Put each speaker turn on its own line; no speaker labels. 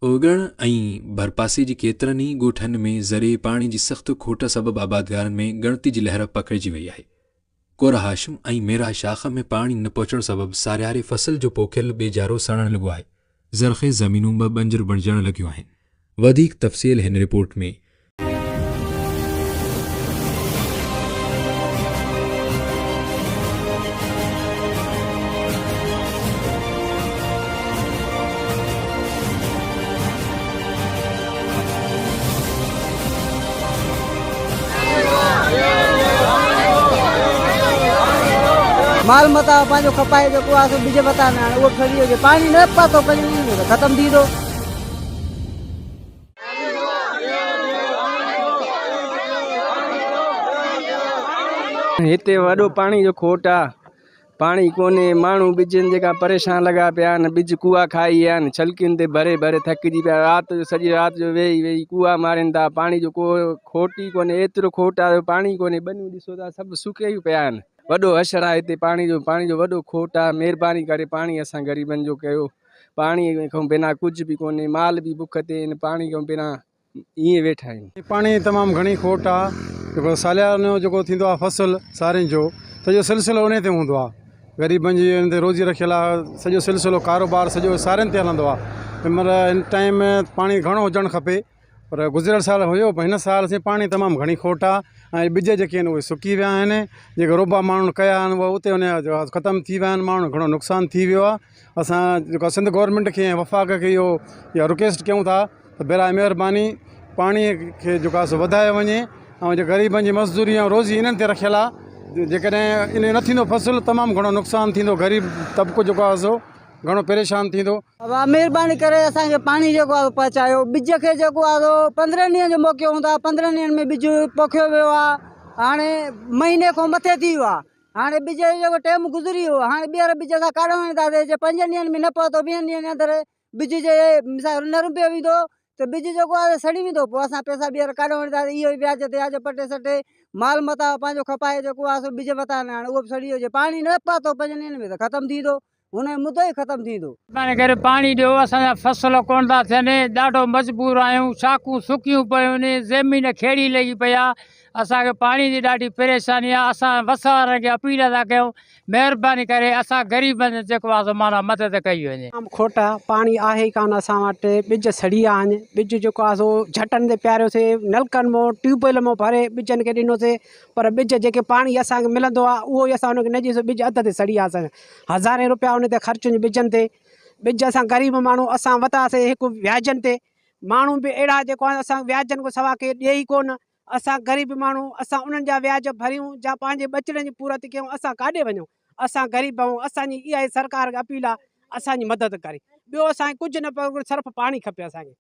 ओगण ऐं भरपासे जी केतिरनि ई ॻोठनि में ज़रिए पाणी जी सख़्त खोट सबबि आबादगारनि में ॻणती जी लहर पकिड़िजी वई आहे। कोर हाशिम ऐं मेरा शाख में पाणी न पहुचण सबबि सारियारे फसल जो पोखियल बेजारो सड़ण लॻो आहे। ज़रख़ेज़ ज़मीनूं बि बंजर बणिजण लॻियूं आहिनि। वधीक तफ़सील हिन रिपोर्ट में।
माल मता पांजो खपाए जो को बीजे बता ना वो खड़ी हो पानी न पातो खत्म थी दो।
हिते वॾो पानी जो खोट आहे। पानी कोन्हे, माण्हू ॿिजनि जेका परेशान लॻा पिया आहिनि। ॿिज कुआ खाई विया आहिनि, छलकियुनि ते भरे भरे थकिजी पिया। राति जो सॼी राति जो वेही वेही कुआ मारनि था। पाणी जो को खोट ई कोन्हे, एतिरो खोट आहे पाणी कोन्हे। ॿनियूं ॾिसो था सभु सुके ई पिया आहिनि। वॾो अशर आहे हिते पाणी जो वॾो खोट आहे। महिरबानी करे पाणी असां ग़रीबनि जो कयो। पाणी खां बिना कुझु बि कोन्हे, माल बि बुख ते आहिनि। पाणी खां बिना ईअं वेठा आहियूं।
पाणी तमामु घणी खोट आहे। जेको सालियानो जेको थींदो आहे फसल सारियुनि जो, सॼो सिलसिलो उन ते हूंदो आहे। ग़रीबनि जी हिन ते रोज़ी रखियल आहे। सॼो सिलसिलो कारोबार सॼो सारियुनि ते हलंदो आहे। हिनमहिल हिन टाइम में पाणी घणो हुजणु खपे, पर गुज़िरियल साल हुयो, पर हिन साल से पाणी तमामु घणी खोट आहे। ऐं ॿिज जेके आहिनि उहे सुकी विया आहिनि। जेके रोबा माण्हुनि कया आहिनि उहे उते उनजा ख़तमु थी विया आहिनि। माण्हुनि घणो नुक़सानु थी वियो आहे। असां जेको सिंध गवर्नमेंट खे ऐं वफ़ाक़ खे इहो या रिक्वेस्ट कयूं था त बेराए महिरबानी पाणीअ खे जेको आहे सो वधायो वञे। ऐं जे ग़रीबनि जी मज़दूरी ऐं रोज़ी इन्हनि ते रखियल आहे। जेकॾहिं इन न थींदो फसल तमामु घणो नुक़सानु थींदो। ग़रीब तबिको जेको आहे सो घणो परेशान थींदो।
महिरबानी करे असांखे पाणी जेको आहे पहुचायो। ॿिज खे जेको आहे 15 ॾींहंनि जो मौक़ो हूंदो आहे। 15 ॾींहंनि में ॿिज पोखियो वियो आहे। हाणे महीने खां मथे थी वियो आहे। हाणे ॿिज जो टाइम गुज़री वियो। हाणे ॿीहर ॿिज असां काॾो वञींदासीं। जे 5 ॾींहंनि में न पहुतो, 2 ॾींहंनि जे अंदरि ॿिज जे मिसाल न रुपियो वेंदो त ॿिज जेको आहे सड़ी वेंदो। पोइ असां पैसा ॿीहर काॾो वञींदासीं। इहो व्याज ते पटे सटे माल मता पंहिंजो खपाए जेको आहे सो ॿिज मता न हाणे उहो बि सड़ी हुजे। पाणी न पातो 5 ॾींहंनि में त ख़तमु थी थो। हुन जो मुदो ई ख़तमु थींदो।
महिरबानी करे पाणी ॾियो। असांजा फसल कोन था थियनि, ॾाढो मजबूर आहियूं। शाखूं सुकियूं पियूं आहिनि, ज़मीन खेड़ी लॻी पई आहे। असांखे पाणी जी ॾाढी परेशानी आहे। असां वस वारनि खे अपील था कयूं, महिरबानी करे असां ग़रीबनि जेको आहे माना मदद कई वञे।
खोट पाणी आहे ई कान असां वटि। ॿिज सड़ी विया आहिनि। ॿिज जेको आहे सो झटनि ते पियारियोसीं, नलकनि मां ट्यूबवेल मां भरे ॿिजनि खे ॾिनोसीं। पर ॿिज जेके पाणी असांखे मिलंदो आहे उहो ई असां हुनखे न ॾियोसीं। ॿिज अध ते सड़ी विया। असांखे हज़ारे रुपया उन ते ख़र्चु ॿिजनि ते। ॿिज असां ग़रीब माण्हू असां वरितासीं हिकु व्याजनि ते। माण्हू बि अहिड़ा जेको आहे असां व्याजनि खां सवाइ के ॾिए ई कोन। असां ग़रीब माण्हू असां उन्हनि जा व्याज भरियूं या पंहिंजे ॿचड़नि जी पूरत कयूं। असां काॾे वञूं? असां ग़रीब आहियूं। असांजी इहा ई सरकार खे अपील आहे, असांजी मदद करे। ॿियो असांखे कुझु न पियो, सिर्फ़ु पाणी खपे असांखे।